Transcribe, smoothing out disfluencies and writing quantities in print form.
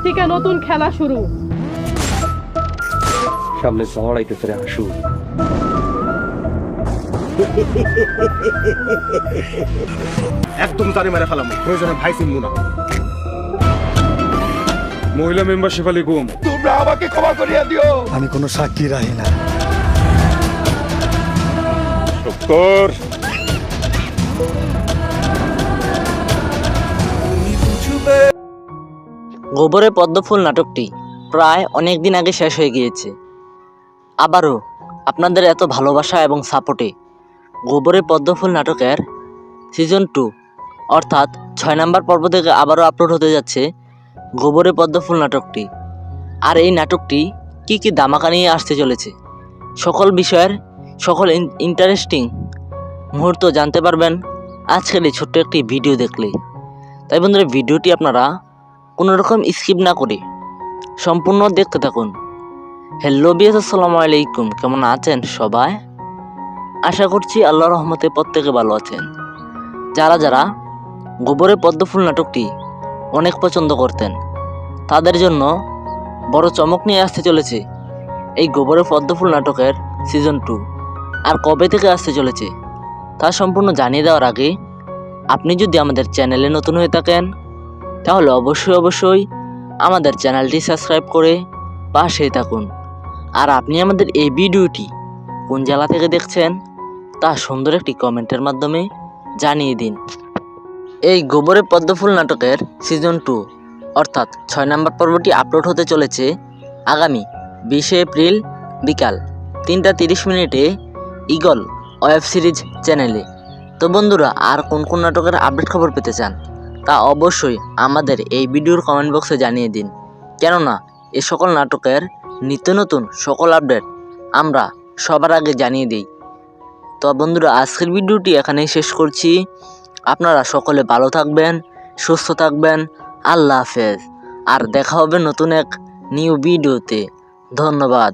থেকে নতুন খেলা শুরু। সামনে ঝড় আইতেছে রে হাসু। একদম তারে মেরে ফেলাম, প্রয়োজনে ভাই চিনবো না। মহিলা মেম্বারশিপ আলী গুম। তোমরা আমাকে ক্ষমা করিয়া দিও। আমি কোনো সাক্ষী রাখি না। সত্তর গোবরে পদ্মফুল নাটকটি প্রায় অনেক দিন আগে শেষ হয়ে গিয়েছে। আবারও আপনাদের এত ভালোবাসা এবং সাপোর্টে গোবরে পদ্মফুল নাটকের সিজন 2 অর্থাৎ 6 নম্বর পর্ব থেকে আবারও আপলোড হতে যাচ্ছে গোবরে পদ্মফুল নাটকটি। আর এই নাটকটি কি কি ধামাকা নিয়ে আসতে চলেছে, সকল বিষয়ের সকল ইন্টারেস্টিং মুহূর্ত জানতে পারবেন আজকের এই ছোট্ট একটি ভিডিও দেখলে। তাই বন্ধুরা, ভিডিওটি আপনারা কোনো রকম স্কিপ না করে সম্পূর্ণ দেখতে থাকুন। হ্যালো বিয়াস, আসসালামু আলাইকুম, কেমন আছেন সবাই? আশা করছি আল্লাহর রহমতে প্রত্যেকে ভালো আছেন। যারা যারা গোবরে পদ্মফুল নাটকটি অনেক পছন্দ করতেন তাদের জন্য বড় চমক নিয়ে আসতে চলেছে এই গোবরে পদ্মফুল নাটকের সিজন 2। আর কবে থেকে আসতে চলেছে তা সম্পূর্ণ জানিয়ে দেওয়ার আগে আপনি যদি আমাদের চ্যানেলে নতুন হয়ে থাকেন তাহলে অবশ্যই আমাদের চ্যানেলটি সাবস্ক্রাইব করে পাশেই থাকুন। আর আপনি আমাদের এই ভিডিওটি কোন জেলা থেকে দেখছেন তা সুন্দর একটি কমেন্টের মাধ্যমে জানিয়ে দিন। এই গোবরে পদ্মফুল নাটকের সিজন 2 অর্থাৎ 6 নম্বর পর্বটি আপলোড হতে চলেছে আগামী 20 এপ্রিল বিকাল 3টা 30 মিনিটে ঈগল ওয়েব সিরিজ চ্যানেলে। তো বন্ধুরা, আর কোন কোন নাটকের আপডেট খবর পেতে চান তা অবশ্যই আমাদের এই ভিডিওর কমেন্ট বক্সে জানিয়ে দিন, কেননা এ সকল নাটকের নিত্য নতুন সকল আপডেট আমরা সবার আগে জানিয়ে দিই। তো বন্ধুরা, আজকের ভিডিওটি এখানেই শেষ করছি। আপনারা সকলে ভালো থাকবেন, সুস্থ থাকবেন। আল্লাহ হাফেজ। আর দেখা হবে নতুন এক নিউ ভিডিওতে। ধন্যবাদ।